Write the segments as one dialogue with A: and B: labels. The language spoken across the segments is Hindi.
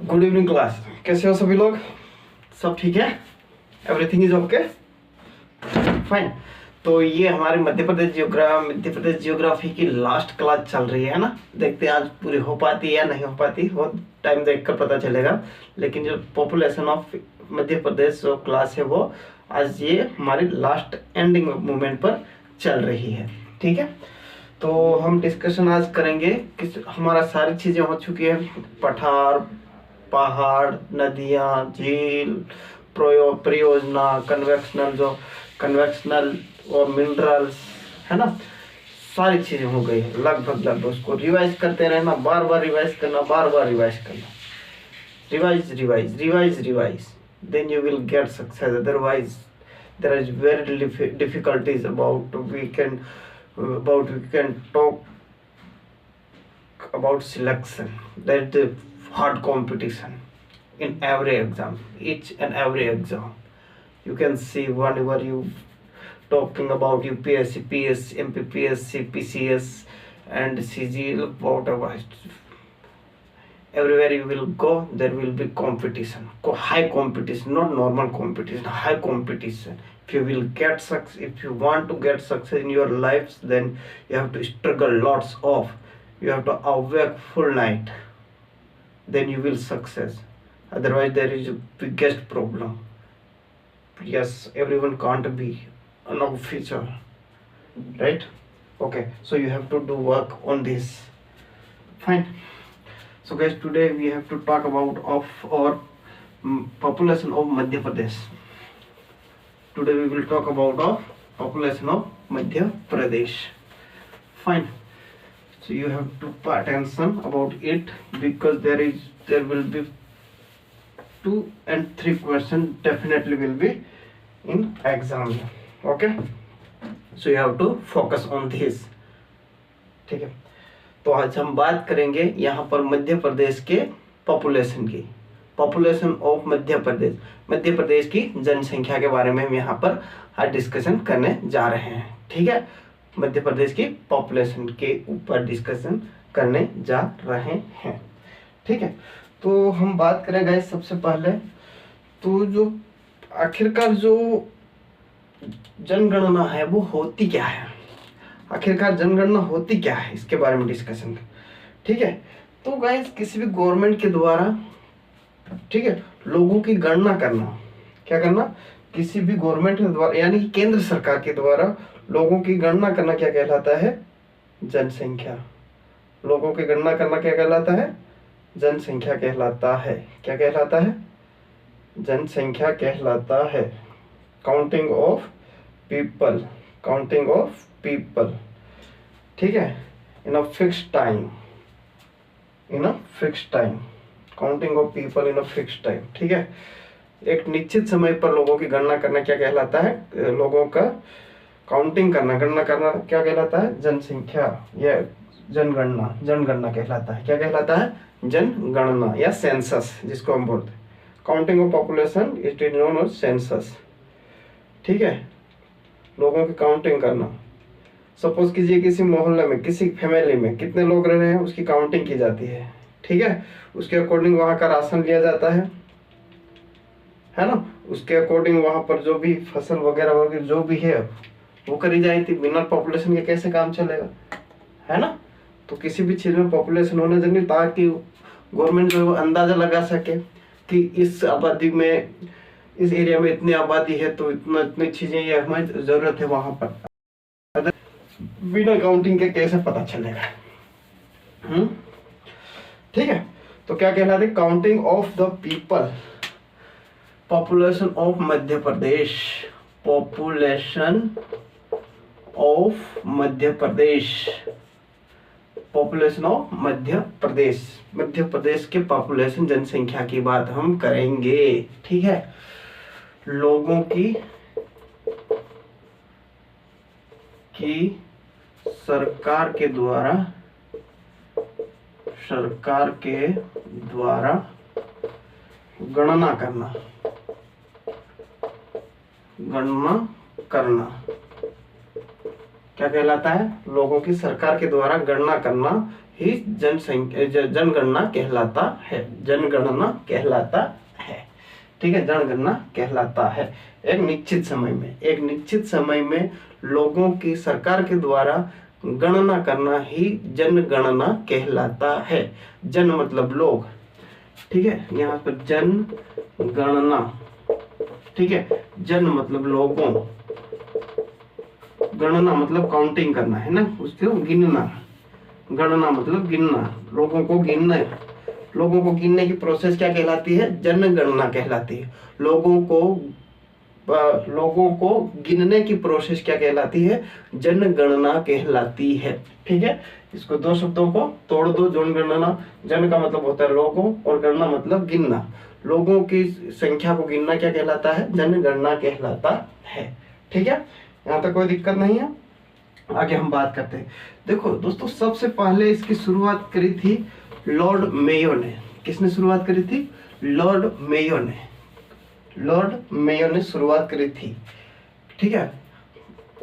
A: गुड इवनिंग क्लास, कैसे हो सभी लोग? सब ठीक है? Everything is okay, fine. तो ये हमारे मध्य प्रदेश जियोग्राफी की लास्ट क्लास चल रही है ना। देखते हैं आज पूरी हो पाती है या नहीं हो पाती, वो टाइम देखकर पता चलेगा। लेकिन जो पॉपुलेशन ऑफ मध्य प्रदेश जो क्लास है वो आज ये हमारी लास्ट एंडिंग मोमेंट पर चल रही है। ठीक है, तो हम डिस्कशन आज करेंगे कि हमारा सारी चीज़ें हो चुकी है, पठार, पहाड़, नदियाँ, झील, परियोजना, कन्वेक्शनल और मिनरल्स, है ना, सारी चीज़ें हो गई है लगभग। उसको रिवाइज करते रहना, बार बार रिवाइज करना, बार बार रिवाइज करना, revise, then you will get success. Otherwise there is very difficulties about we can talk about selection. That's the hard competition in every exam, each and every exam. You can see whenever you talking about UPSC, PS, MPPSC, PCS and CG, whatever, everywhere you will go there will be competition, high competition, not normal competition, high competition. If you will get success, if you want to get success in your lives, then you have to struggle lots of, you have to awake full night, then you will success. Otherwise there is a biggest problem. Yes, everyone can't be an officer, right? Okay, so you have to do work on this, fine. So guys, today we have to talk about of our population of Madhya Pradesh. Today we will talk about of population of Madhya Pradesh, fine. So you have to pay attention about it, because there will be 2 and 3 questions definitely will be in exam. Okay, so you have to focus on this. ठीक है, तो आज हम बात करेंगे यहाँ पर मध्य प्रदेश के पॉपुलेशन की, पॉपुलेशन ऑफ मध्य प्रदेश की जनसंख्या के बारे में हम यहाँ पर आज डिस्कशन करने जा रहे हैं। ठीक है, मध्य प्रदेश की पॉपुलेशन के ऊपर डिस्कशन करने जा रहे हैं। ठीक है, तो हम बात करें गाइस सबसे पहले तो जो आखिरकार जो जनगणना है वो होती क्या है, आखिरकार जनगणना होती क्या है, इसके बारे में डिस्कशन कर। ठीक है, तो गाइस किसी भी गवर्नमेंट के द्वारा, ठीक है, लोगों की गणना करना, क्या करना, किसी भी गवर्नमेंट के द्वारा यानी कि केंद्र सरकार के द्वारा लोगों की गणना करना क्या कहलाता है, जनसंख्या। लोगों की गणना करना क्या कहलाता है, जनसंख्या कहलाता है। क्या कहलाता है, जनसंख्या कहलाता है। Counting of people, counting of people, ठीक है, in a fixed time, counting of people in a fixed time. ठीक है, एक निश्चित समय पर लोगों की गणना करना क्या कहलाता है, लोगों का काउंटिंग करना, गणना करना क्या कहलाता है, जनसंख्या या जनगणना कहलाता है। क्या कहलाता है, जनगणना या सेंसस जिसको हम बोलते हैं। Counting of population it is known as census. ठीक है, लोगों की काउंटिंग करना। सपोज कीजिए किसी मोहल्ले में, किसी फैमिली में कितने लोग रह रहे हैं उसकी काउंटिंग की जाती है। ठीक है, उसके अकॉर्डिंग वहाँ का राशन लिया जाता है ना, उसके अकॉर्डिंग वहाँ पर जो भी फसल वगैरह जो भी है वो करी जाती। बिना पॉपुलेशन के कैसे काम चलेगा, है ना। तो किसी भी चीज़ में पॉपुलेशन होना चाहिए ताकि गवर्नमेंट जो है वो अंदाज़ा लगा सके कि इस आबादी में, इस एरिया में इतनी आबादी है तो इतनी चीज़ें ये हमारी ज़रूरत है वहाँ पर। अगर बिना काउंटिंग के कैसे पता चलेगा। ठीक है, तो क्या कहलाता है, counting of the people, population of Madhya Pradesh, population of Madhya Pradesh, population of Madhya Pradesh के पॉपुलेशन जनसंख्या की बात हम करेंगे। ठीक है, लोगों की सरकार के द्वारा गणना करना, क्या कहलाता है? लोगों की सरकार के द्वारा गणना करना ही जनगणना कहलाता है। जनगणना कहलाता है, ठीक है, जनगणना कहलाता है। एक निश्चित समय में लोगों की सरकार के द्वारा गणना करना ही जनगणना कहलाता है। जन मतलब लोग, ठीक है, यहाँ पर जनगणना, ठीक है, जन मतलब लोगों, गणना मतलब काउंटिंग करना है ना, उसको गिनना, गणना मतलब गिनना, लोगों को गिनना, लोगों को गिनने की प्रोसेस क्या कहलाती है? जनगणना कहलाती है। लोगों को गिनने की प्रोसेस क्या कहलाती है? जनगणना कहलाती है, ठीक है। इसको दो शब्दों को तोड़ दो, जनगणना, जन का मतलब होता है लोगों और गणना मतलब गिनना। लोगों की संख्या को गिनना क्या कहलाता है? जनगणना कहलाता है, ठीक है। यहाँ तक कोई दिक्कत नहीं है। आगे हम बात करते हैं। देखो दोस्तों, सबसे पहले इसकी शुरुआत करी थी लॉर्ड मेयो ने। किसने शुरुआत करी थी? लॉर्ड मेयो ने। लॉर्ड मेयो ने शुरुआत करी थी, ठीक है।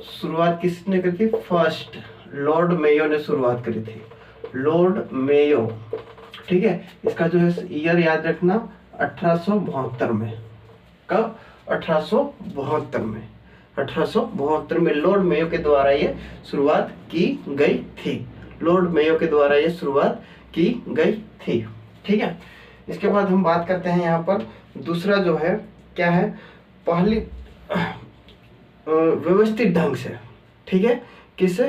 A: शुरुआत किसने करी थी? फर्स्ट लॉर्ड मेयो ने शुरुआत करी थी, लॉर्ड मेयो, ठीक है। इसका जो है ईयर याद रखना, 1872 में। कब? 1872 में। 1872 में लॉर्ड मेयो के द्वारा ये शुरुआत की गई थी। लॉर्ड मेयो के द्वारा ये शुरुआत की गई थी, ठीक है। इसके बाद हम बात करते हैं यहाँ पर दूसरा जो है क्या है? पहली व्यवस्थित ढंग से, ठीक है। किसे?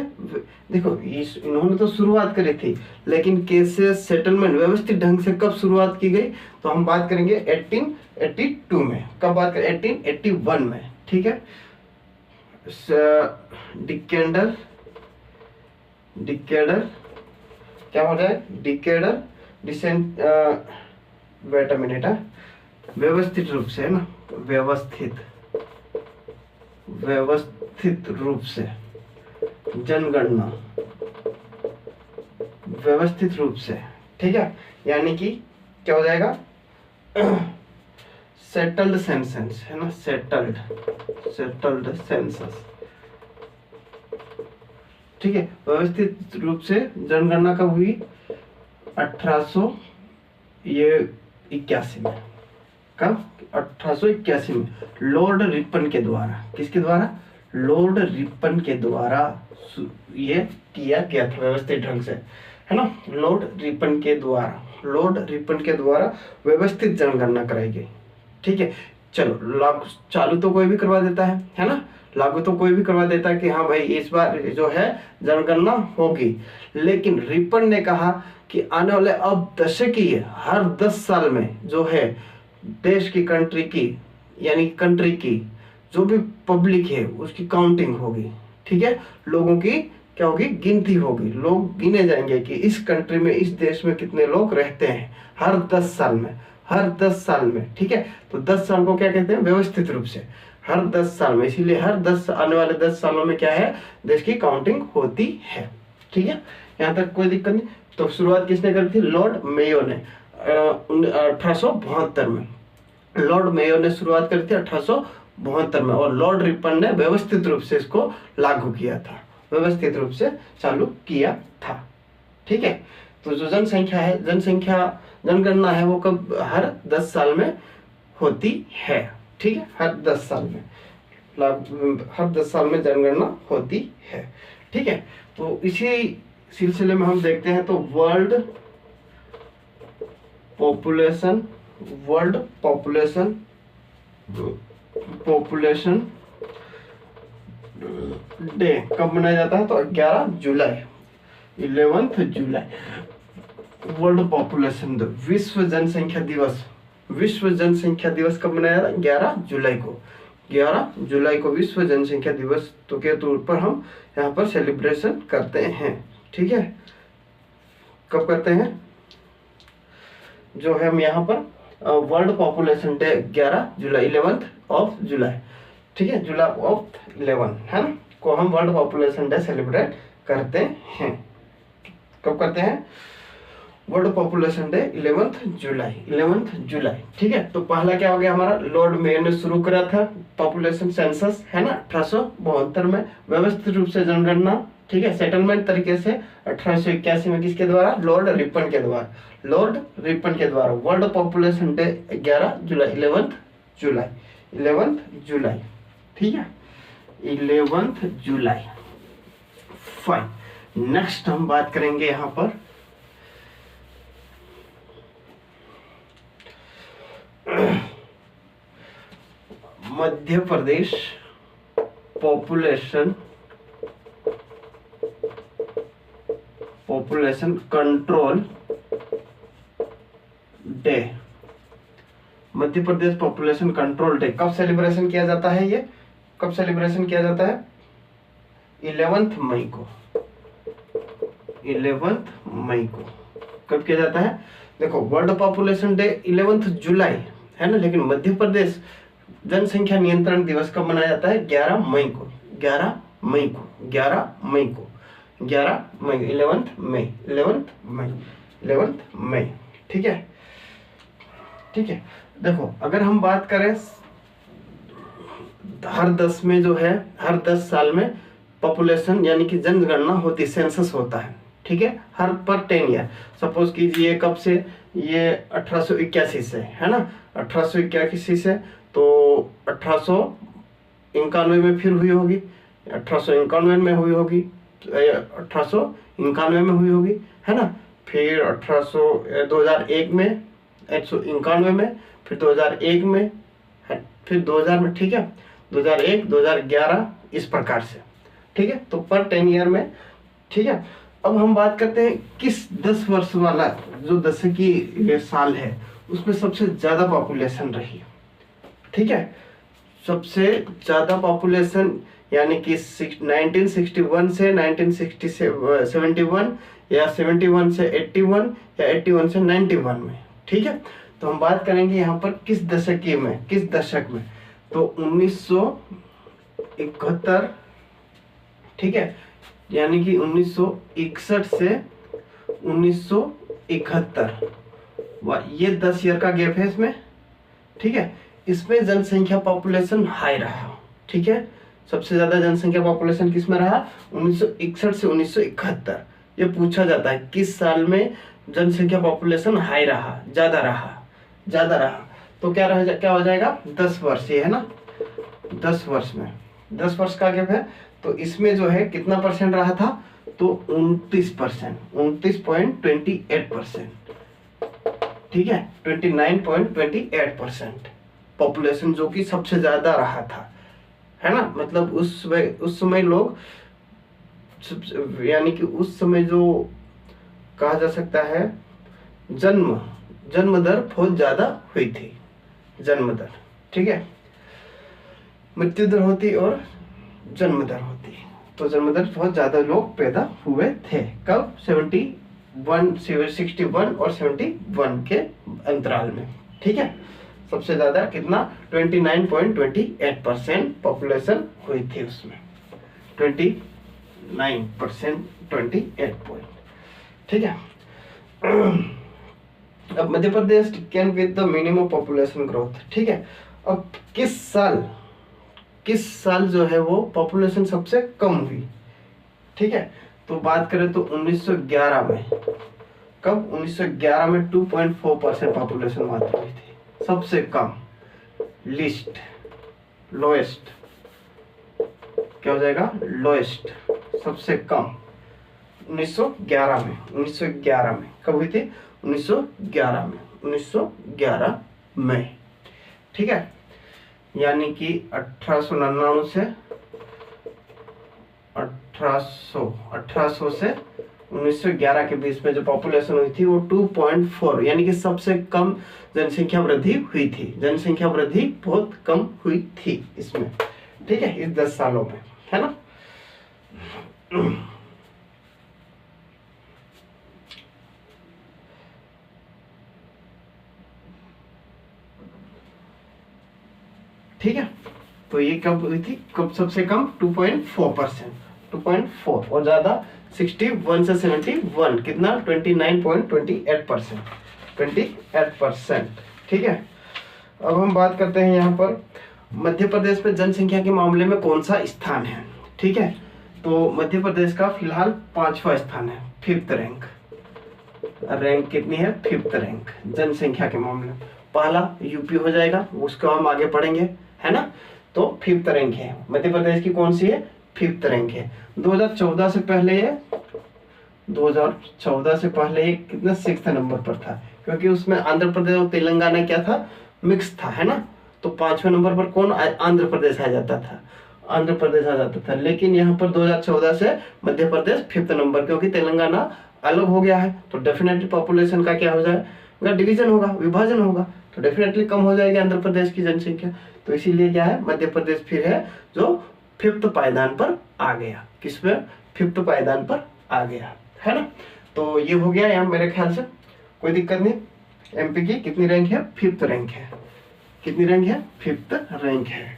A: देखो इन्होंने तो शुरुआत करी थी, लेकिन कैसे सेटलमेंट व्यवस्थित ढंग से कब शुरुआत की गई? तो हम बात करेंगे 1882 में। कब बात करें? 1881 में, ठीक है। डिकेडल क्या हो जाए? Decadal descent, wait a minute, व्यवस्थित रूप से है ना, व्यवस्थित रूप से जनगणना, व्यवस्थित रूप से, ठीक है। यानी कि क्या हो जाएगा? सेटल्ड सेंसस है ना, सेटल्ड सेंसस, ठीक है। व्यवस्थित रूप से जनगणना कब हुई? 1881 में। कब? 1881 में लॉर्ड रिपन के द्वारा। किसके द्वारा? लॉर्ड रिपन के द्वारा ये किया गया था व्यवस्थित ढंग से, है ना। लॉर्ड रिपन के द्वारा व्यवस्थित जनगणना कराई गई, ठीक है। चलो चालू तो कोई भी करवा देता है ना, लागू तो कोई भी करवा देता है कि हाँ भाई इस बार जो है जनगणना होगी। लेकिन रिपन ने कहा कि आने वाले अब दशक की हर 10 साल में जो है देश की, कंट्री की जो भी पब्लिक है उसकी काउंटिंग होगी, ठीक है। लोगों की क्या होगी? गिनती होगी। लोग गिने जाएंगे कि इस कंट्री में, इस देश में कितने लोग रहते हैं, हर 10 साल में, ठीक है। तो 10 साल को क्या कहते हैं? व्यवस्थित रूप से हर 10 साल में। इसीलिए आने वाले 10 सालों में क्या है? देश की काउंटिंग होती है, ठीक है। यहाँ तक कोई दिक्कत नहीं। तो शुरुआत किसने करी थी? लॉर्ड मेयो ने 1872 में। लॉर्ड मेयो ने शुरुआत करी थी 1872 में, और लॉर्ड रिपन ने व्यवस्थित रूप से इसको लागू किया था, व्यवस्थित रूप से चालू किया था, ठीक है। तो जो जनगणना है वो कब? हर 10 साल में होती है, ठीक है। हर 10 साल में जनगणना होती है, ठीक है। तो इसी सिलसिले में हम देखते हैं तो वर्ल्ड पॉपुलेशन डे कब मनाया जाता है? तो 11 जुलाई, 11 जुलाई वर्ल्ड पॉपुलेशन डे, विश्व जनसंख्या दिवस कब मनाया जाता है? 11 जुलाई को। 11 जुलाई को विश्व जनसंख्या दिवस तो के तौर पर हम यहाँ पर सेलिब्रेशन करते हैं, ठीक है। कब करते हैं? जो है हम यहाँ पर वर्ल्ड पॉपुलेशन डे 11 जुलाई, 11 जुलाई, ठीक है, जुलाई 11 है ना, को हम वर्ल्ड पॉपुलेशन डे सेलिब्रेट करते हैं। कब करते हैं? वर्ल्ड पॉपुलेशन डे 11 जुलाई, 11 जुलाई। ठीक है, तो पहला क्या हो गया हमारा, लॉर्ड मेयर ने शुरू करा था पॉपुलेशन सेंसस, है ना, 1872 में, व्यवस्थित रूप से जनगणना, ठीक है, सेटलमेंट तरीके से 1881 में किसके द्वारा, लॉर्ड रिपन के द्वारा, लॉर्ड रिपन के द्वारा। वर्ल्ड पॉपुलेशन डे 11 जुलाई, 11 जुलाई, 11 जुलाई। ठीक है, 11 जुलाई। फाइन, नेक्स्ट हम बात करेंगे यहां पर मध्य प्रदेश पॉपुलेशन कंट्रोल डे। मध्य प्रदेश पॉपुलेशन कंट्रोल डे कब सेलिब्रेशन किया जाता है, ये कब सेलिब्रेशन किया जाता है, 11 मई को, 11 मई को कब किया जाता है। देखो, वर्ल्ड पॉपुलेशन डे 11 जुलाई है ना, लेकिन मध्य प्रदेश जनसंख्या नियंत्रण दिवस कब मनाया जाता है, 11 मई को, 11 मई को, 11 मई को, 11 मई, 11 मई, 11 मई, 11 मई। ठीक है, ठीक है। देखो, अगर हम बात करें हर 10 में जो है, हर 10 साल में पॉपुलेशन यानी कि जनगणना होती, सेंसस होता है। ठीक है, हर पर 10 ईयर, सपोज कीजिए कब से, ये 1881 से, है ना, 1881 से, तो 1891 में फिर हुई होगी, 1891 में हुई होगी, 1891 में हुई होगी, है ना, फिर 2001 में, 191 में, फिर 2001 में, फिर 2000 में। ठीक है, 2001, 2011 इस प्रकार से। ठीक है, तो पर 10 ईयर में। ठीक है, अब हम बात करते हैं किस 10 वर्ष वाला जो दशकीय साल है उसमें सबसे ज्यादा पॉपुलेशन रही। ठीक है, सबसे ज्यादा पॉपुलेशन यानी कि 1961 से 1971 या 71 से 81 या 81 से 91 में। ठीक है, तो हम बात करेंगे यहाँ पर किस दशकीय में, किस दशक में, तो 1971। ठीक है, यानी कि 1961 से 1971, ये 10 ईयर का गैप है इसमें। ठीक है, इसमें जनसंख्या पॉपुलेशन हाई रहा। ठीक है, सबसे ज्यादा जनसंख्या पॉपुलेशन किस में रहा, 1961 से 1971। ये पूछा जाता है किस साल में जनसंख्या पॉपुलेशन हाई रहा, ज्यादा रहा, ज्यादा रहा, तो क्या हो जाएगा, 10 वर्ष, ये है ना, 10 वर्ष में, 10 वर्ष का गैप है, तो इसमें जो है कितना परसेंट रहा था, तो 29%, 29.28%। ठीक है, 29.28% पॉपुलेशन जो कि सबसे ज्यादा रहा था, है ना, मतलब उस समय लोग, यानी कि उस समय जो कहा जा सकता है जन्म दर बहुत ज्यादा हुई थी, जन्म दर। ठीक है, मृत्यु दर होती और जन्म दर होती, तो जन्म दर बहुत ज्यादा लोग पैदा हुए थे। कब, 61 और 71 के अंतराल में। ठीक है, सबसे ज्यादा कितना, 29.28% पॉपुलेशन हुई थी उसमें, 29%, 28 पॉइंट। ठीक है, अब Madhya Pradesh can with the minimum population growth. ठीक है, अब किस साल जो है वो पॉपुलेशन सबसे कम हुई। ठीक है, तो बात करें तो 1911 में, कब, 1911 में 2.4% पॉपुलेशन मात्र हुई थी, सबसे कम, लिस्ट, लोएस्ट, क्या हो जाएगा, लोएस्ट, सबसे कम, 1911 में, 1911 में कब हुई थी, 1911 में, 1911 में। ठीक है, यानी कि 1899 से 1800 से 1911 के बीच में जो पॉपुलेशन हुई थी वो 2.4, यानी कि सबसे कम जनसंख्या वृद्धि हुई थी, जनसंख्या वृद्धि बहुत कम हुई थी इसमें। ठीक है, इस 10 सालों में, है ना। ठीक है, तो ये कब हुई थी, कब सबसे कम, 2.4%, 2.4, और ज्यादा 61 से 71 कितना 29.28%, 28%। ठीक है, अब हम बात करते हैं यहाँ पर मध्य प्रदेश में जनसंख्या के मामले में कौन सा स्थान है। ठीक है, तो मध्य प्रदेश का फिलहाल 5वां स्थान है, 5th रैंक। रैंक कितनी है, 5th रैंक जनसंख्या के मामले में। पहला यूपी हो जाएगा, उसको हम आगे पढ़ेंगे, है ना। तो 5th रैंक है मध्य प्रदेश की, कौन सी है, 5th रैंक है। 2014 से पहले ये 2014 से पहले ये कितना 6th नंबर पर था, क्योंकि उसमें आंध्र प्रदेश और तेलंगाना क्या था, मिक्स था, है ना। तो 5वें नंबर पर कौन, आंध्र प्रदेश आ जाता था, आंध्र प्रदेश आ जाता था। लेकिन यहाँ पर 2014 से मध्य प्रदेश 5th नंबर, क्योंकि तेलंगाना अलग हो गया है, तो डेफिनेटली पॉपुलेशन का क्या हो जाएगा, डिवीजन होगा, विभाजन होगा, तो डेफिनेटली कम हो जाएगी आंध्र प्रदेश की जनसंख्या। तो इसीलिए क्या है, मध्य प्रदेश फिर है जो 5th पायदान पर आ गया। किसमें, 5th पायदान पर आ गया, है ना। तो ये हो गया यहाँ, मेरे ख्याल से कोई दिक्कत नहीं। एमपी की कितनी रैंक है, 5th रैंक है। कितनी रैंक है, 5th रैंक है।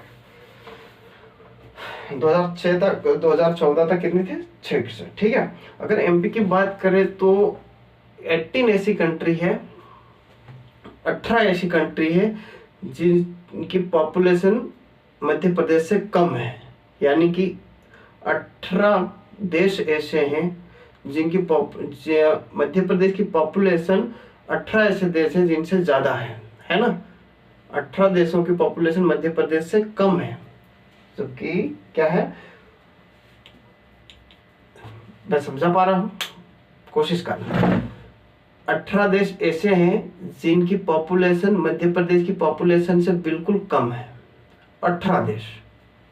A: 2014 तक कितनी थी, 6। ठीक है, अगर एमपी की बात करें तो 18 ऐसी कंट्री है, 18 ऐसी कंट्री है जिनकी पॉपुलेशन मध्य प्रदेश से कम है। यानी कि 18 देश ऐसे हैं जिनकी मध्य प्रदेश की पॉपुलेशन 18 ऐसे देश हैं जिनसे ज़्यादा है ना। 18 देशों की पॉपुलेशन मध्य प्रदेश से कम है, जो कि क्या है, मैं समझा पा रहा हूं, कोशिश करना। 18 देश ऐसे हैं जिनकी पॉपुलेशन मध्य प्रदेश की पॉपुलेशन से बिल्कुल कम है, 18 देश,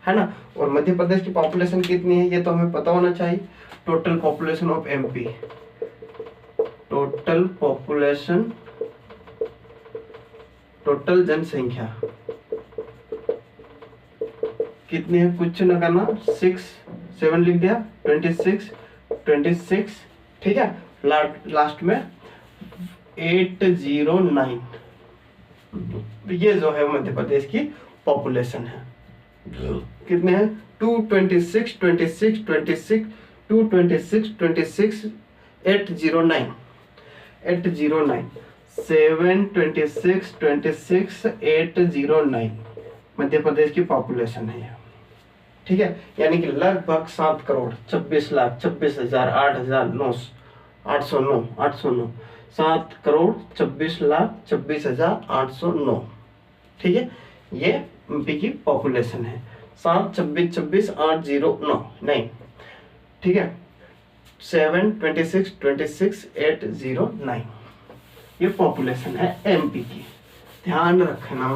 A: है ना। और मध्य प्रदेश की पॉपुलेशन कितनी है ये तो हमें पता होना चाहिए। Total population of MP, total population, total जनसंख्या कितनी है, कुछ न करना, 6 7 लिख दिया, 26। ठीक है, लास्ट में 809, ये जो है मध्य प्रदेश की पॉपुलेशन है। कितने हैं, 226 26 26 226 26 809 726 26 809 मध्य प्रदेश की पॉपुलेशन है। ठीक है, यानी कि लगभग 7 करोड़ 26 लाख 26,000 809 7 करोड़ 26 लाख 26,809। ठीक है, ये एमपी की पॉपुलेशन है। 7 26 26 809। ठीक है, 7 26 26 809 ये पॉपुलेशन है एमपी की। ध्यान रखना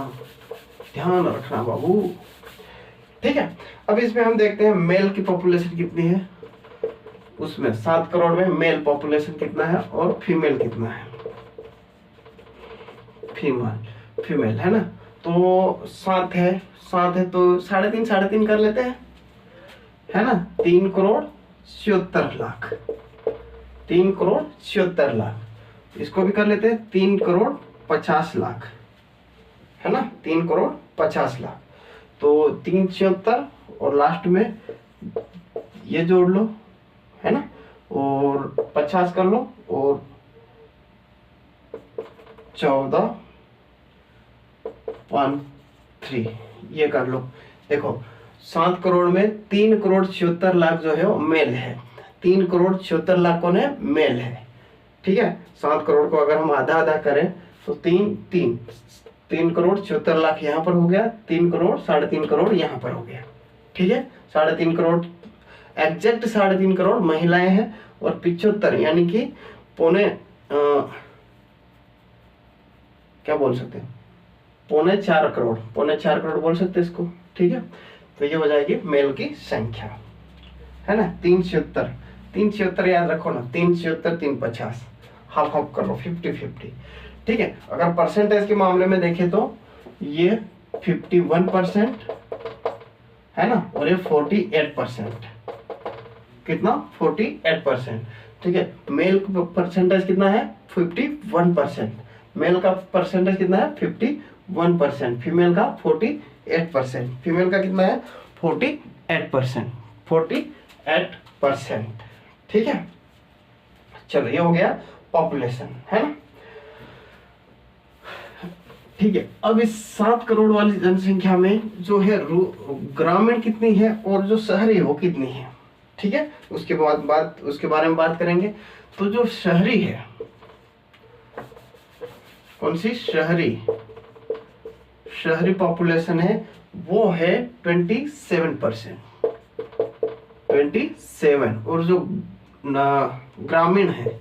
A: बाबू। ठीक है, अब इसमें हम देखते हैं मेल की पॉपुलेशन कितनी है। उसमें 7 करोड़ में मेल पॉपुलेशन कितना है और फीमेल कितना है। फीमेल है ना, तो 7 है तो 3.5 कर लेते हैं, है ना। 3 करोड़ 76 लाख, 3 करोड़ 76 लाख। इसको भी कर लेते हैं, 3 करोड़ 50 लाख, है ना, 3 करोड़ 50 लाख। तो 376 और लास्ट में ये जोड़ लो, है ना, और 50 कर लो और 14.3 ये कर लो। देखो 7 करोड़ में 3 करोड़ 76 लाख जो है वो मेल है। 3 करोड़ 76 लाख कौन है, मेल है। ठीक है, 7 करोड़ को अगर हम आधा करें तो 3 करोड़ 76 लाख यहाँ पर हो गया, 3 करोड़ 3.5 करोड़ यहाँ पर हो गया। ठीक है, 3.5 करोड़ एग्जैक्ट 3.5 करोड़ महिलाएं हैं और 75 यानी कि क्या बोल सकते हैं, 4.25 करोड़, 4.25 करोड़ बोल सकते हैं इसको। ठीक है, तो ये हो जाएगी मेल की संख्या, है ना। 376 याद रखो ना, 376 350 हाफ कर लो, 50-50। ठीक है, अगर परसेंटेज के मामले में देखें तो ये 51% है ना, और ये 48%। कितना, 48%। ठीक है, मेल का परसेंटेज कितना है, 51%। मेल का परसेंटेज कितना है, 51%। फीमेल का 48%। फीमेल का कितना है, 48%। ठीक है, चलो ये हो गया पॉपुलेशन, है ना। ठीक है, अब इस 7 करोड़ वाली जनसंख्या में जो है ग्रामीण कितनी है और जो शहरी है वो कितनी है, ठीक है, उसके बारे में बात करेंगे। तो जो शहरी है, कौन सी शहरी पॉपुलेशन है, वो है 27%, 27। और जो ग्रामीण है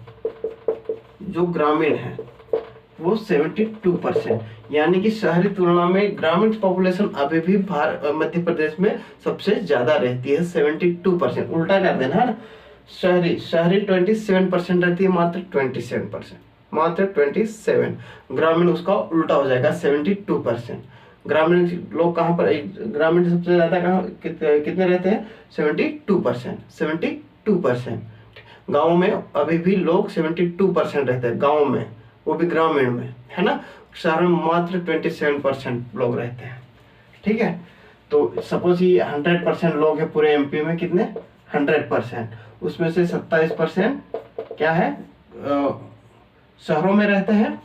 A: वो 72%। यानी कि शहरी तुलना में ग्रामीण पॉपुलेशन अभी भी मध्य प्रदेश में सबसे ज्यादा रहती है, 72%। उल्टा कर देना है ना, शहरी 27% रहती है, मात्र 27%, मात्र 27। ग्रामीण उसका उल्टा हो जाएगा, 72%। ग्रामीण लोग कहाँ पर, ग्रामीण सबसे ज्यादा कहाँ कितने रहते हैं, 72%, 72%। गाँव में अभी भी लोग 72% रहते हैं गाँव में, वो भी ग्रामीण में, है ना। शहर में मात्र 27% लोग रहते हैं, ठीक है। तो सपोज ये 100% लोग हैं पूरे एमपी में, कितने, 100%, उसमें से 27% क्या है, शहरों में रहते हैं,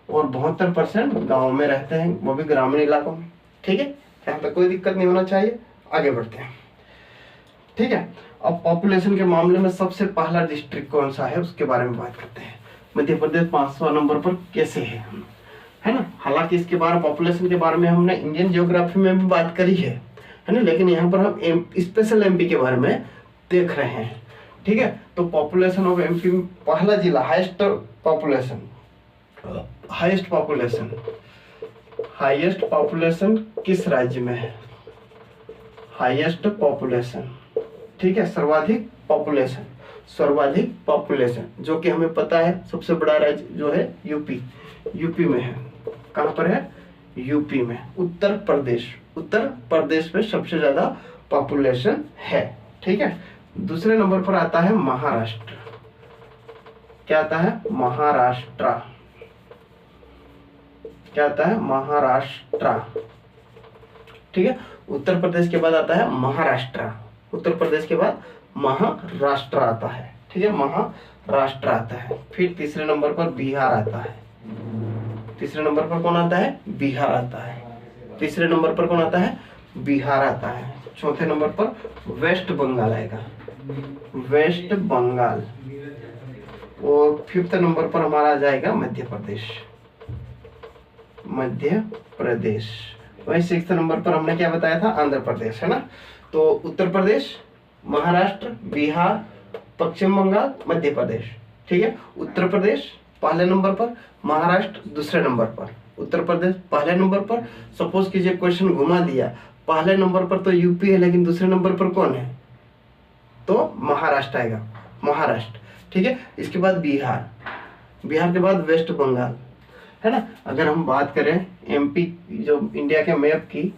A: और 72% गाँव में रहते हैं, वो भी ग्रामीण इलाकों में, ठीक है। यहाँ पे कोई दिक्कत नहीं होना चाहिए, आगे बढ़ते हैं, ठीक है। अब पॉपुलेशन के मामले में सबसे पहला डिस्ट्रिक्ट कौन सा है उसके बारे में बात करते हैं। मध्य प्रदेश 500 नंबर पर कैसे है ना। हालांकि इसके बारे में, पॉपुलेशन के बारे में हमने इंडियन ज्योग्राफी में भी बात करी है ना, लेकिन यहाँ पर हम स्पेशल एमपी के बारे में देख रहे हैं, ठीक है। तो पॉपुलेशन ऑफ एमपी में पहला जिला, हाईएस्ट पॉपुलेशन किस राज्य में है, हाईएस्ट पॉपुलेशन, ठीक है, सर्वाधिक पॉपुलेशन, जो कि हमें पता है सबसे बड़ा राज्य जो है यूपी में है। कहां पर है, यूपी में। उत्तर प्रदेश में सबसे ज्यादा पॉपुलेशन है, ठीक है। दूसरे नंबर पर आता है महाराष्ट्र। क्या आता है, महाराष्ट्र, ठीक है। उत्तर प्रदेश के बाद आता है महाराष्ट्र, उत्तर प्रदेश के बाद महाराष्ट्र आता है, ठीक है, महाराष्ट्र आता है। फिर तीसरे नंबर पर बिहार आता है, तीसरे नंबर पर कौन आता है, बिहार आता है, तीसरे नंबर पर कौन आता है, बिहार आता है। चौथे नंबर पर वेस्ट बंगाल आएगा, वेस्ट बंगाल। और फिफ्थ नंबर पर हमारा आ जाएगा मध्य प्रदेश। वही सिक्स्थ नंबर पर हमने क्या बताया था, आंध्र प्रदेश, है ना। तो उत्तर प्रदेश, महाराष्ट्र, बिहार, पश्चिम बंगाल, मध्य प्रदेश, ठीक है। उत्तर प्रदेश पहले नंबर पर, महाराष्ट्र दूसरे नंबर पर, उत्तर प्रदेश पहले नंबर पर। सपोज कीजिए क्वेश्चन घुमा दिया, पहले नंबर पर तो यूपी है लेकिन दूसरे नंबर पर कौन है, तो महाराष्ट्र आएगा, महाराष्ट्र, ठीक है। इसके बाद बिहार के बाद वेस्ट बंगाल, है ना। अगर हम बात करें एमपी, जो इंडिया के मैप की,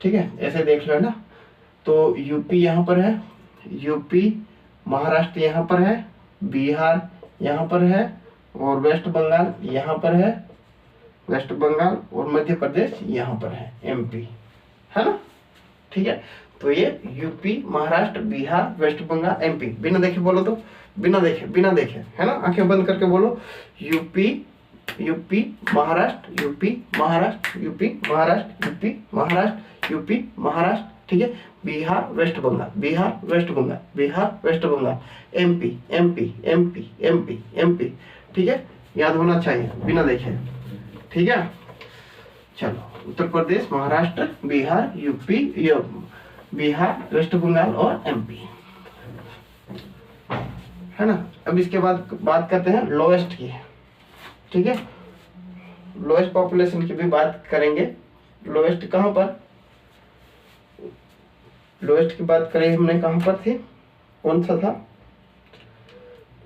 A: ठीक है, ऐसे देख लो, है ना। तो यूपी यहाँ पर है, यूपी, महाराष्ट्र यहाँ पर है, बिहार यहाँ पर है, और वेस्ट बंगाल यहाँ पर है, वेस्ट बंगाल, और मध्य प्रदेश यहाँ पर है, एमपी, है ना, ठीक है। तो ये UP, Maharashtra, Bihar, west Bengal, MP. बिना देखे बोलो तो, बिना देखे, है ना, आंखें बंद करके बोलो, UP, Maharashtra, UP, Maharashtra, UP, Maharashtra, UP, Maharashtra, UP, Maharashtra, ठीक है। Bihar, west Bengal, Bihar, west Bengal, Bihar, west Bengal, MP, MP, MP, MP, MP, ठीक है। याद होना चाहिए बिना देखे, ठीक है। चलो, उत्तर प्रदेश, महाराष्ट्र, बिहार, यूपी, बिहार, वेस्ट बंगाल और एमपी, है ना। अब इसके बाद बात करते हैं लोएस्ट की, ठीक है। लोएस्ट पॉपुलेशन की भी बात करेंगे। लोएस्ट कहां पर, लोएस्ट की बात करें हमने, कहां पर थी, कौन सा था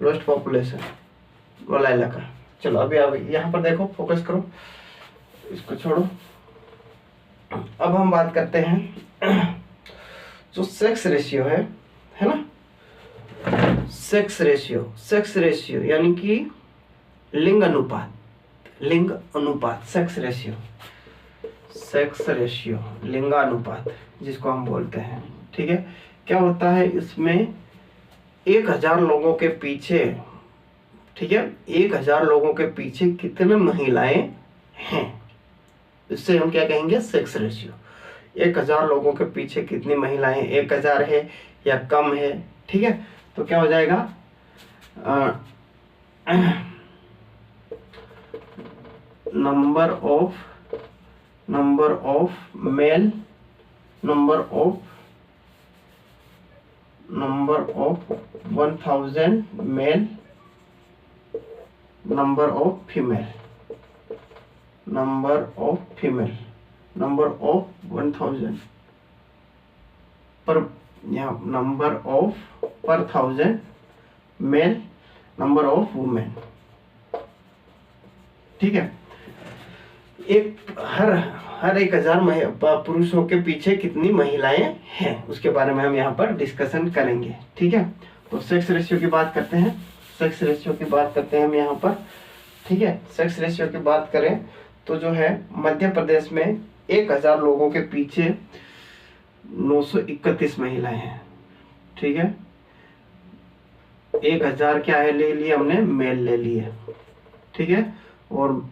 A: लोएस्ट पॉपुलेशन वाला इलाका। चलो अभी यहाँ पर देखो, फोकस करो, इसको छोड़ो। अब हम बात करते हैं जो सेक्स रेशियो है ना, सेक्स रेशियो यानी कि लिंग अनुपात, सेक्स सेक्स रेशियो, लिंगानुपात जिसको हम बोलते हैं। ठीक है, क्या होता है इसमें 1000 लोगों के पीछे, ठीक है, 1000 लोगों के पीछे कितने महिलाएं हैं, इससे हम क्या कहेंगे, सेक्स रेशियो। 1000 लोगों के पीछे कितनी महिलाएं, 1000 है या कम है। ठीक है, तो क्या हो जाएगा, number of male, number of 1000 male, number of female, number of 1000 पर, यहाँ नंबर ऑफ पर 1000 मेल, नंबर ऑफ वुमेन। ठीक है, हर 1000 पुरुषों के पीछे कितनी महिलाएं हैं, उसके बारे में हम यहाँ पर डिस्कशन करेंगे। ठीक है, तो सेक्स रेशियो की बात करते हैं, सेक्स रेशियो की बात करते हैं हम यहाँ पर। ठीक है, सेक्स रेशियो की बात करें तो जो है मध्य प्रदेश में 1000 लोगों के पीछे 931 महिलाएं हैं। ठीक है, 1000 क्या है ले लिए हमने, मेल ले लिए। ठीक है, और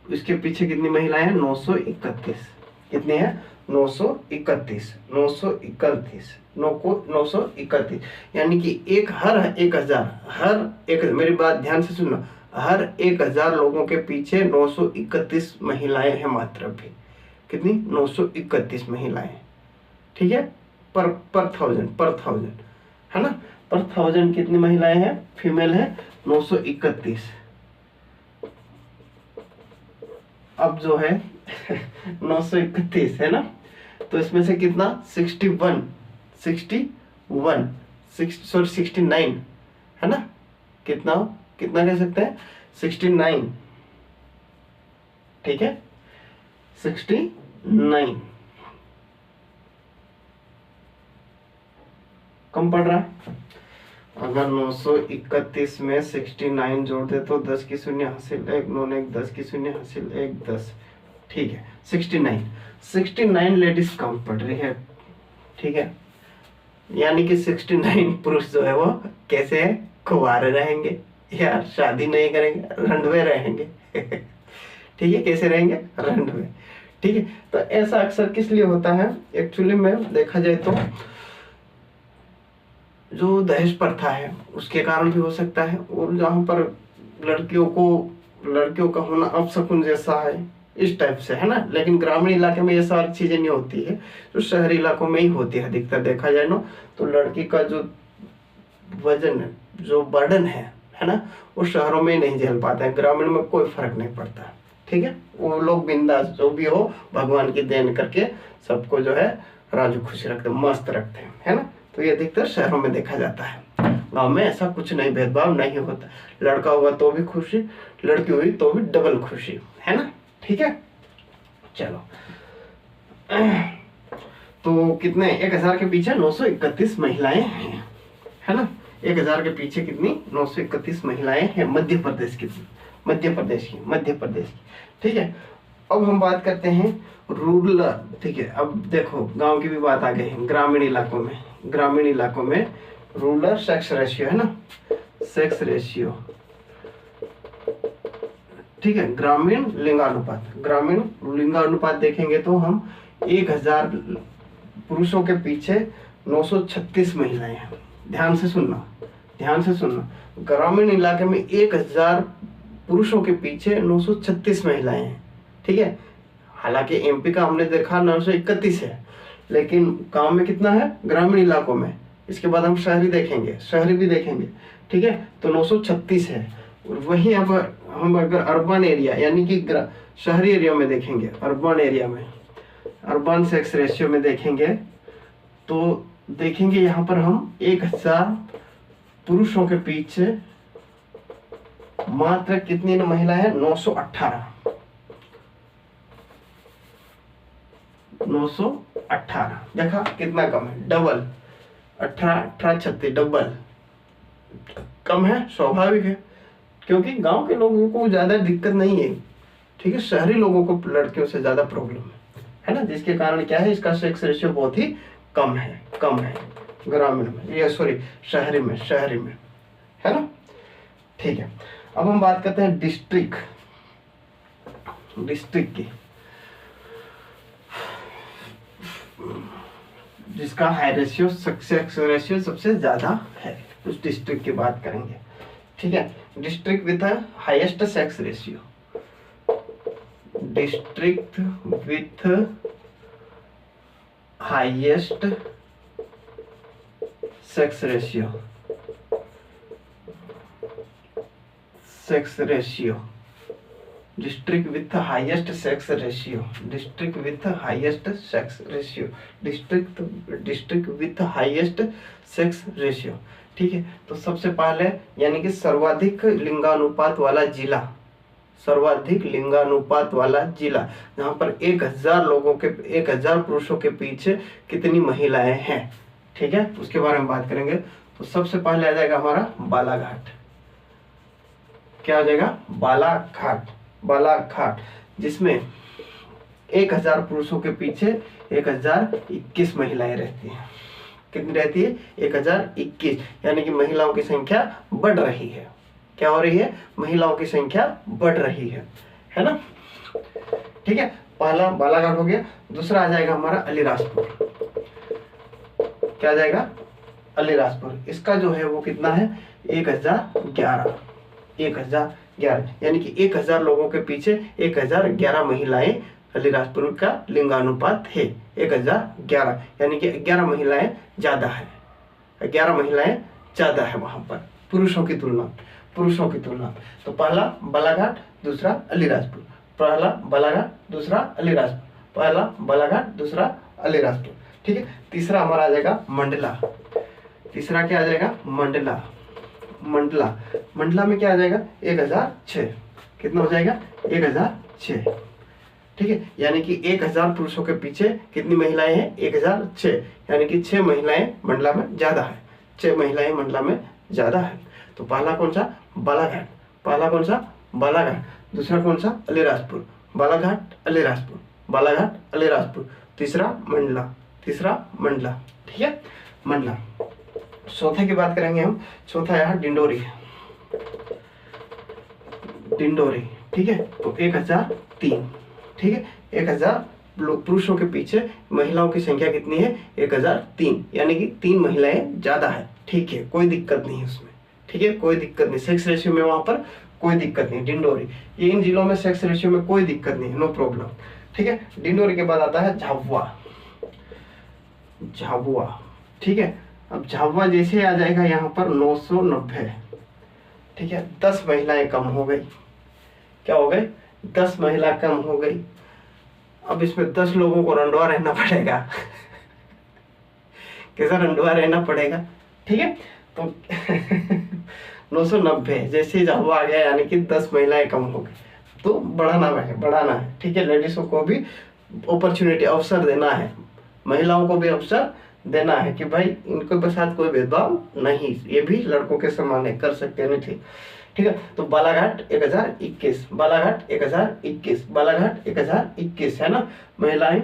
A: इसके पीछे कितनी महिलाएं हैं, 931। कितनी है, 931, 931, यानी कि हर 1000, मेरी बात ध्यान से सुनना, हर 1000 लोगों के पीछे 931 महिलाएं हैं मात्र भी। कितनी, 931 महिलाएं। ठीक है, पर थाउजेंड है ना, पर 1000 कितनी महिलाएं हैं, फीमेल है 931। अब जो है 931 है ना, तो इसमें से कितना, 69 है ना, कितना कह सकते हैं, 69। ठीक है, 69 कम पड़ रहा है। अगर 931 में 69 जोड़ दे तो 10 की शून्य हासिल 1, 9 1, 10 की शून्य हासिल 1, 10। ठीक है, 69 लेडीज कम पड़ रही है। ठीक है, यानी कि 69 पुरुष जो है वो कैसे है, कुंवारे रहेंगे या शादी नहीं करेंगे, रंडवे रहेंगे। ठीक है, कैसे रहेंगे, रंडवे। ठीक है, तो ऐसा अक्सर किस लिए होता है, एक्चुअली में देखा जाए तो जो दहेज प्रथा है उसके कारण भी हो सकता है, और जहाँ पर लड़कियों का होना अपशकुन जैसा है, इस टाइप से है ना। लेकिन ग्रामीण इलाके में ये सारी चीजें नहीं होती है, जो शहरी इलाकों में ही होती है अधिकतर देखा जाए ना। तो लड़की का जो वजन, जो बर्डन है ना, वो शहरों में ही नहीं झेल पाता है, ग्रामीण में कोई फर्क नहीं पड़ता। ठीक है, वो लोग बिंदास जो भी हो भगवान की देन करके सबको जो है राजू खुश रखते, मस्त रखते हैं, है ना। तो ये अधिकतर शहरों में देखा जाता है, गांव में ऐसा कुछ नहीं, भेदभाव नहीं होता। लड़का हुआ तो भी खुशी, लड़की हुई तो भी डबल खुशी, है ना। ठीक है, चलो तो कितने, 1000 के पीछे 931 महिलाएं हैं, है ना। 1000 के पीछे कितनी, 931 महिलाएं हैं मध्य प्रदेश की। ठीक है, अब हम बात करते हैं रूरल। ठीक है, अब देखो गांव की भी बात आ गई है, ग्रामीण इलाकों में रूरल सेक्स रेशियो है ना, सेक्स रेशियो। ठीक है, ग्रामीण लिंगानुपात देखेंगे तो हम 1000 पुरुषों के पीछे 936 महिलाएं हैं। ध्यान से सुनना, ग्रामीण इलाके में 1000 पुरुषों के पीछे 936 महिलाएं हैं। ठीक है, हालांकि एमपी का हमने देखा 931 है, लेकिन गांव में कितना है ग्रामीण इलाकों में। इसके बाद हम शहरी भी देखेंगे। ठीक है, तो 936 है। और वहीं अब हम अगर अर्बन एरिया यानी कि शहरी एरिया में देखेंगे, अर्बन सेक्स रेशियो में देखेंगे तो देखेंगे यहाँ पर हम 1000 पुरुषों के पीछे मात्र कितनी महिला है, 918। 918 देखा कितना कम है, डबल। 18 36 डबल कम है, स्वाभाविक है, क्योंकि गांव के लोगों को ज्यादा दिक्कत नहीं है। ठीक है, शहरी लोगों को लड़कियों से ज्यादा प्रॉब्लम है। है ना, जिसके कारण क्या है, इसका सेक्स रेशियो बहुत ही कम है ग्रामीण में, ये सॉरी शहरी में है ना। ठीक है, अब हम बात करते हैं डिस्ट्रिक्ट की, जिसका हाई रेशियो सेक्स रेशियो सबसे ज्यादा है, उस डिस्ट्रिक्ट की बात करेंगे। ठीक है, district with highest sex ratio, district with highest sex ratio, district with highest sex ratio, district with highest sex ratio, district with highest sex ratio. ठीक है, तो सबसे पहले यानी कि सर्वाधिक लिंगानुपात वाला जिला, सर्वाधिक लिंगानुपात वाला जिला, जहां पर 1000 लोगों के 1000 पुरुषों के पीछे कितनी महिलाएं हैं। ठीक है, उसके बारे में बात करेंगे। तो सबसे पहले आ जाएगा हमारा बालाघाट। क्या आ जाएगा, बालाघाट, जिसमें 1000 पुरुषों के पीछे 1021 महिलाएं रहती हैं। कितनी रहती है, 1021, यानी कि महिलाओं की संख्या बढ़ रही है। क्या हो रही है, महिलाओं की संख्या बढ़ रही है ना। ठीक है, पहला बालाघाट हो गया। दूसरा आ जाएगा हमारा अलीराजपुर। क्या आ जाएगा, अलीराजपुर। इसका जो है वो कितना है, 1011, यानी कि 1000 लोगों के पीछे 1011 महिलाएं अलीराजपुर का लिंगानुपात है 1011, यानी कि 11 महिलाएं ज्यादा है, 11 महिलाएं ज्यादा है वहां पर पुरुषों की तुलना। तो पहला बालाघाट, दूसरा अलीराजपुर, पहला बालाघाट, दूसरा अलीराजपुर, पहला बालाघाट, दूसरा अलीराजपुर। ठीक है, तीसरा हमारा आ जाएगा मंडला। तीसरा क्या आ जाएगा, मंडला में क्या आ जाएगा, 1006। कितना हो जाएगा, 1006। ठीक है, यानी कि 1000 पुरुषों के पीछे कितनी महिलाएं हैं, 1006, यानी कि 6 महिलाएं मंडला में ज्यादा है, 6 महिलाएं मंडला में ज्यादा है। तो पहला कौन सा, बालाघाट, दूसरा कौन सा, अलीराजपुर, बालाघाट अलीराजपुर, तीसरा मंडला। ठीक है, मंडला। चौथे की बात करेंगे हम, चौथा यहाँ डिंडोरी। ठीक है, तो 1003। ठीक है, 1000 पुरुषों के पीछे महिलाओं की संख्या कितनी है, 1003, यानी कि 3 महिलाएं ज्यादा है। ठीक है, कोई दिक्कत नहीं है उसमें। ठीक है, कोई दिक्कत नहीं, सेक्स रेशियो में वहां पर कोई दिक्कत नहीं। डिंडोरी, ये इन जिलों में सेक्स रेशियो में कोई दिक्कत नहीं है, नो प्रॉब्लम। ठीक है, डिंडोरी के बाद आता है झाबुआ। ठीक है, अब झाबुआ जैसे आ जाएगा यहाँ पर 990। ठीक है, 10 महिलाएं कम हो गई। क्या हो गई, 10 महिला कम हो गई। अब इसमें 10 लोगों को रंडवा रहना पड़ेगा। कैसा रंडवा रहना पड़ेगा। ठीक है, तो 990 जैसे झाबुआ आ गया, यानी कि 10 महिलाएं कम हो गई। तो बढ़ाना है। ठीक है, लेडीजों को भी अपॉर्चुनिटी, अवसर देना है, महिलाओं को भी अवसर देना है कि भाई इनके साथ कोई भेदभाव नहीं, ये भी लड़कों के समान है, कर सकते हैं। ठीक है, तो बालाघाट 1021, बालाघाट 1021 है ना महिलाएं।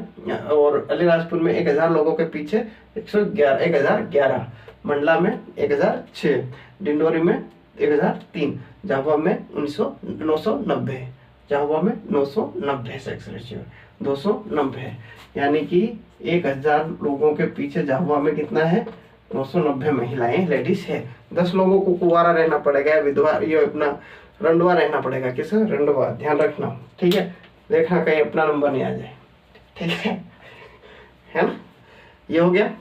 A: और अलीराजपुर में 1000 लोगों के पीछे 1011, मंडला में 1006, डिंडोरी में 1003, झाबुआ में 990, सेक्स रेशियो 290 है, यानी कि 1000 लोगों के पीछे झाबुआ में कितना है, 990 महिलाएं लेडीज है। 10 लोगों को कुंवारा रहना पड़ेगा, विधवा, ये अपना रंडवा रहना पड़ेगा। किस रंडवा, ध्यान रखना। ठीक है, देखना कहीं अपना नंबर नहीं आ जाए। ठीक है ना, ये हो गया।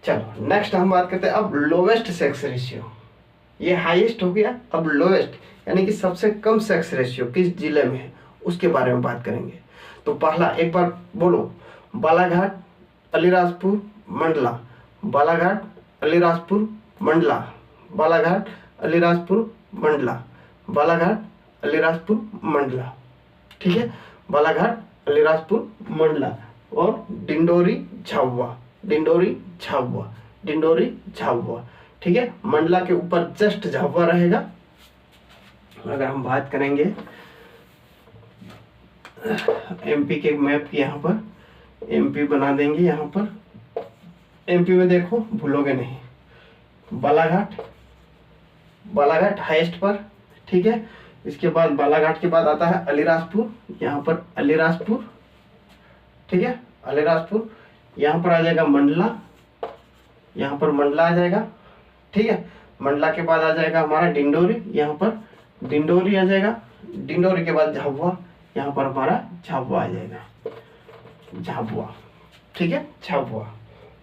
A: चलो नेक्स्ट हम बात करते हैं अब लोवेस्ट सेक्स रेशियो। ये हाईएस्ट हो गया, अब लोवेस्ट यानी कि सबसे कम सेक्स रेशियो किस जिले में है उसके बारे में बात करेंगे। तो पहला एक बार बोलो, बालाघाट अलीराजपुर मंडला, बालाघाट अलीराजपुर मंडला, बालाघाट अलीराजपुर मंडला, बालाघाट अलीराजपुर मंडला। ठीक है, बालाघाट अलीराजपुर मंडला और डिंडोरी झाबुआ। ठीक है, मंडला के ऊपर जस्ट झाबुआ रहेगा। अगर हम बात करेंगे एमपी के मैप की यहाँ पर एमपी बना देंगे। यहाँ पर एमपी में देखो, भूलोगे नहीं, बालाघाट, बालाघाट हाईएस्ट पर, ठीक है। इसके बाद बालाघाट के बाद आता है अलीराजपुर, यहाँ पर अलीराजपुर, ठीक है, अलीराजपुर। यहाँ पर आ जाएगा मंडला, यहाँ पर मंडला आ जाएगा, ठीक है। मंडला के बाद आ जाएगा हमारा डिंडोरी, यहाँ पर डिंडोरी आ जाएगा। डिंडोरी के बाद झाबुआ, यहाँ पर हमारा झाबुआ आ जाएगा, झाबुआ, ठीक है, झाबुआ,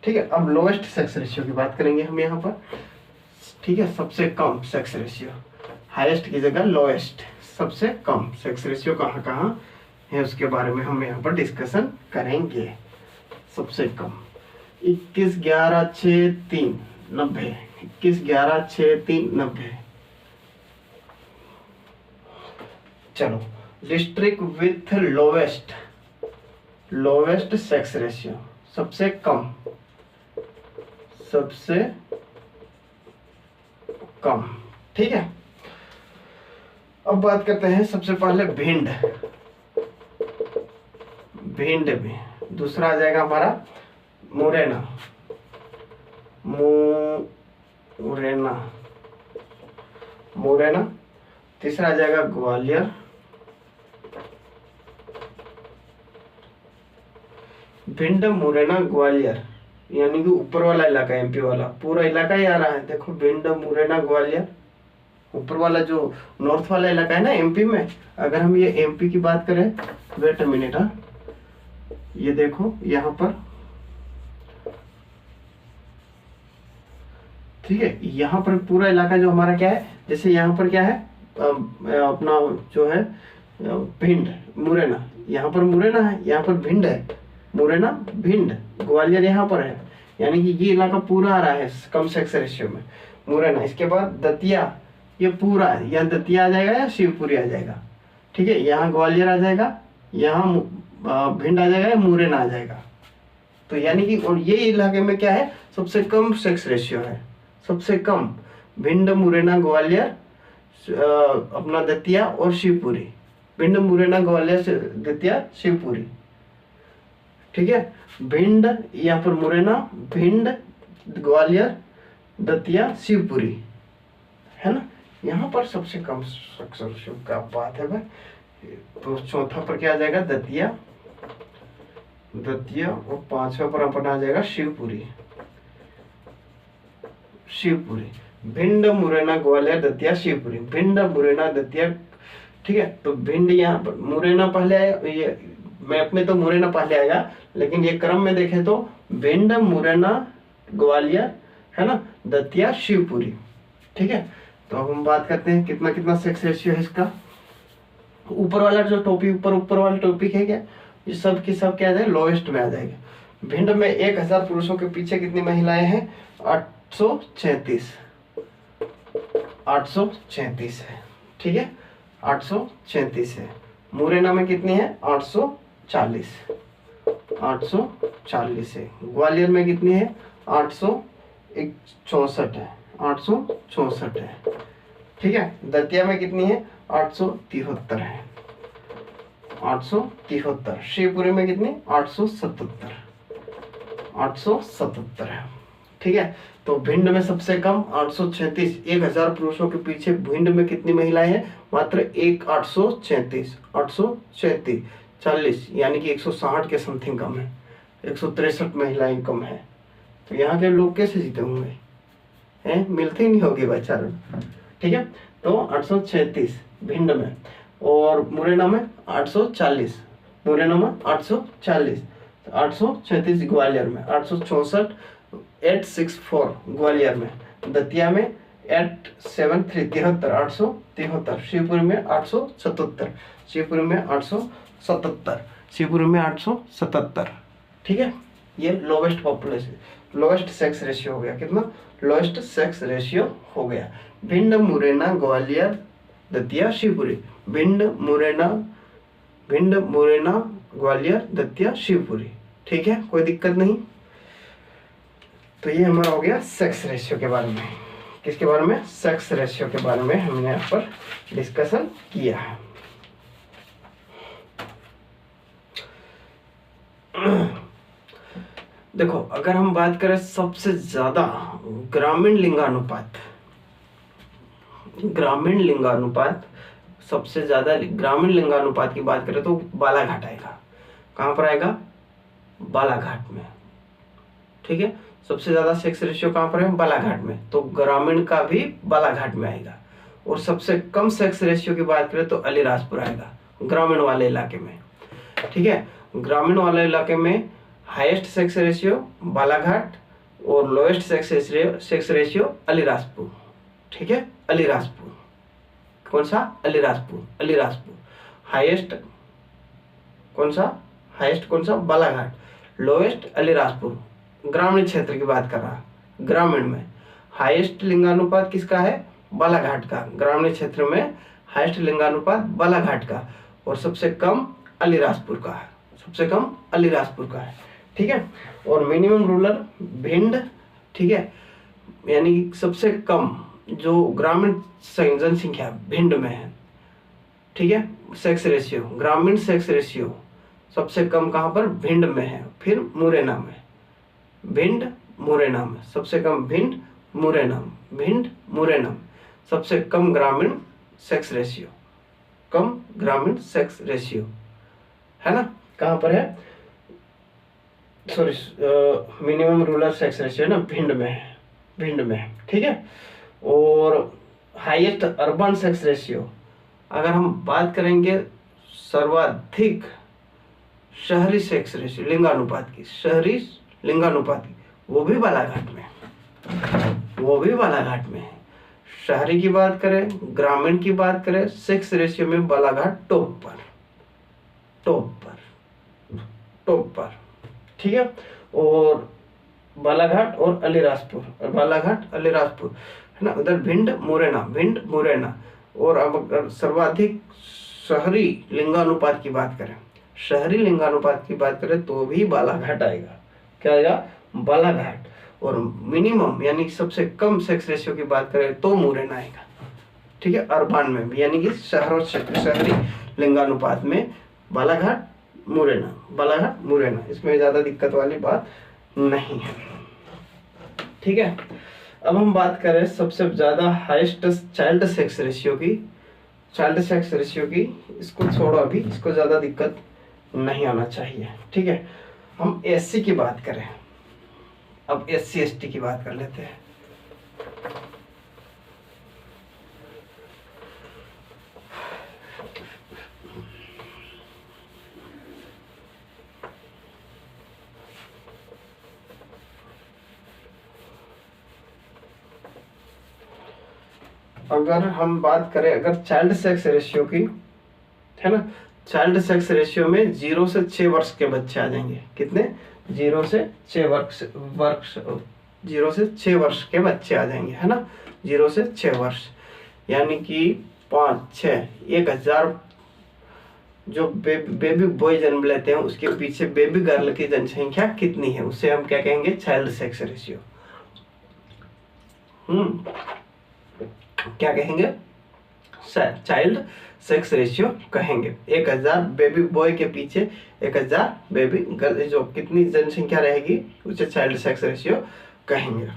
A: ठीक है। अब लोवेस्ट सेक्स रेशियो की बात करेंगे हम यहाँ पर, ठीक है। सबसे कम सेक्स रेशियो, हाईएस्ट की जगह लोएस्ट, सबसे कम सेक्स रेशियो कहाँ कहाँ है उसके बारे में हम यहाँ पर डिस्कशन करेंगे। सबसे कम 21, 11, 6, 3, 90, 21, 11, 6, 3, 90। चलो, district with lowest sex ratio, सबसे कम, सबसे कम, ठीक है। अब बात करते हैं सबसे पहले भिंड, भिंड में दूसरा आ जाएगा हमारा मुरैना, मुरैना, मुरैना। तीसरा आ जाएगा ग्वालियर, भिंड, मुरैना, ग्वालियर, यानी कि ऊपर वाला इलाका, एमपी वाला पूरा इलाका ही आ रहा है। देखो, भिंड, मुरैना, ग्वालियर, ऊपर वाला जो नॉर्थ वाला इलाका है ना एमपी में। अगर हम ये एमपी की बात करें, वेट अ मिनट, ये देखो यहाँ पर, ठीक है, यहाँ पर पूरा इलाका जो हमारा क्या है, जैसे यहाँ पर क्या है, अपना जो है भिंड, मुरैना, यहाँ पर मुरैना है, यहाँ पर भिंड है, मुरैना, भिंड, ग्वालियर यहाँ पर है, यानी कि ये इलाका पूरा आ रहा है कम सेक्स रेशियो में, मुरैना। इसके बाद दतिया, ये पूरा है, या दतिया आ जाएगा या शिवपुरी आ जाएगा, ठीक है। यहाँ ग्वालियर आ जाएगा, यहाँ भिंड आ जाएगा, मुरैना आ जाएगा। तो यानी कि और ये इलाके में क्या है, सबसे कम सेक्स रेशियो है, सबसे कम भिंड, मुरैना, ग्वालियर, अपना दतिया और शिवपुरी, भिंड, मुरैना, ग्वालियर, दतिया, शिवपुरी, ठीक है। भिंड, यहाँ पर मुरैना, भिंड, ग्वालियर, दतिया, शिवपुरी, है ना। यहाँ पर सबसे कम सेक्स रेशियो का बात है भाई। तो चौथा पर क्या आ जाएगा, दतिया, दतिया, और पांचवा पर अपन आ जाएगा शिवपुरी, शिवपुरी, भिंड, मुरैना, ग्वालियर, दतिया, शिवपुरी, भिंड, मुरैना, दतिया, ठीक है। तो भिंड, यहाँ पर मुरैना पहले आया, ये मैप में तो मुरैना पहले आएगा, लेकिन ये क्रम में देखें तो भिंड, मुरैना, ग्वालियर, है ना, दतिया, शिवपुरी, ठीक है। तो अब हम बात करते हैं कितना कितना सेक्स रेशियो है इसका। ऊपर वाला जो टॉपिक, ऊपर वाला टॉपिक है क्या, ये सब की सब क्या आ जाएगा, लोएस्ट में आ जाएगा। भिंड में 1000 पुरुषों के पीछे कितनी महिलाएं हैं, 836, 836 है, ठीक है, 836 है। मुरैना में कितनी है, 840, 840 है। ग्वालियर में कितनी है, 864 है, 864 है, ठीक है। दतिया में कितनी है, 873 है, 873। शिवपुरी में कितनी, 877, 877 है, ठीक है। तो भिंड में सबसे कम 836, 1000 पुरुषों के पीछे भिंड में कितनी महिलाएं हैं, मात्र 836, 836, 40, यानी कि 160 के समथिंग कम है, 163 महिलाएं कम है। तो यहाँ के लोग कैसे जीते होंगे, हैं, मिलते ही नहीं होगी बेचारों, ठीक है। तो 836 भिंड में, और मुरैना में 840, मुरैना में 840, 836 ग्वालियर में, 864, 864 ग्वालियर में, दतिया में 873, 873, शिवपुरी में 877, शिवपुरी में 877, शिवपुरी में 877, ठीक है। ये lowest population, lowest sex ratio हो गया, कितना, लोएस्ट सेक्स रेशियो हो गया। भिंड, मुरैना, ग्वालियर, दतिया, शिवपुरी, भिंड, मुरैना, ग्वालियर, दतिया, शिवपुरी, ठीक है, कोई दिक्कत नहीं। तो ये हमारा हो गया सेक्स रेशियो के बारे में। किसके बारे में, सेक्स रेशियो के बारे में हमने यहाँ पर डिस्कशन किया है। देखो, अगर हम बात करें सबसे ज्यादा ग्रामीण लिंगानुपात, सबसे ज्यादा ग्रामीण लिंगानुपात की बात करें तो बालाघाट आएगा। कहां पर आएगा? बालाघाट में। ठीक है, सबसे ज्यादा सेक्स रेशियो कहां पर है? बालाघाट में। तो ग्रामीण का भी बालाघाट में आएगा। और सबसे कम सेक्स रेशियो की बात करें तो अलीराजपुर आएगा, ग्रामीण वाले इलाके में। ठीक है, ग्रामीण वाले इलाके में हाईएस्ट सेक्स रेशियो बालाघाट और लोएस्ट सेक्स रेशियो अलीराजपुर। ठीक है, अलीराजपुर। कौन सा? अलीराजपुर। हाईएस्ट कौन सा? कौन सा? बालाघाट। लोएस्ट अलीराजपुर। ग्रामीण क्षेत्र की बात कर रहा, ग्रामीण में हाईएस्ट लिंगानुपात किसका है? बालाघाट का। ग्रामीण क्षेत्र में हाईएस्ट लिंगानुपात बालाघाट का और सबसे कम अलीराजपुर का है। ठीक है, और मिनिमम रूरल भिंड। ठीक है, यानी सबसे कम जो ग्रामीण जनसंख्या भिंड में है। ठीक है, सेक्स रेशियो, ग्रामीण सेक्स रेशियो सबसे कम कहां पर? भिंड में है। फिर मुरैना में, भिंड मुरैना में सबसे कम, भिंड मुरैना में सबसे कम ग्रामीण सेक्स रेशियो, है ना? कहां पर है? Sorry, minimum rural sex ratio ना, भिंड में है। ठीक है, और हाईएस्ट अर्बन सेक्स रेशियो अगर हम बात करेंगे, सर्वाधिक शहरी सेक्स रेशियो लिंगानुपात की, वो भी बालाघाट में है। शहरी की बात करें, ग्रामीण की बात करें, सेक्स रेशियो में बालाघाट टॉप पर। ठीक है, और बालाघाट और अलीराजपुर, है ना। उधर भिंड मुरैना। और अब अगर सर्वाधिक शहरी लिंगानुपात की बात करें तो भी बालाघाट आएगा। क्या आएगा? बालाघाट। और मिनिमम यानी सबसे कम सेक्स रेशियो की बात करें तो मुरैना आएगा। ठीक है, अर्बन में भी, यानी कि शहरी लिंगानुपात में बालाघाट मुरैना, इसमें ज्यादा दिक्कत वाली बात नहीं है। ठीक है, अब हम बात करें सबसे ज्यादा हाईएस्ट चाइल्ड सेक्स रेशियो की। इसको छोड़ो, अभी इसको ज्यादा दिक्कत नहीं आना चाहिए। ठीक है, हम एससी की बात करें, अब SC ST की बात कर लेते हैं। अगर हम बात करें चाइल्ड सेक्स रेशियो की, है ना, चाइल्ड सेक्स रेशियो में 0 से 6 वर्ष के बच्चे आ जाएंगे। कितने? 0 से 6 वर्ष के बच्चे आ जाएंगे, है ना। 0 से 6 वर्ष यानी कि 1,000 जो बेबी बॉय जन्म लेते हैं, उसके पीछे बेबी गर्ल की जनसंख्या कितनी है, उसे हम क्या कहेंगे? Child sex ratio. क्या कहेंगे? चाइल्ड सेक्स रेशियो कहेंगे। 1,000 बेबी बॉय के पीछे 1,000 बेबी गर्ल, जो कितनी जनसंख्या रहेगी उसे चाइल्ड सेक्स रेशियो कहेंगे।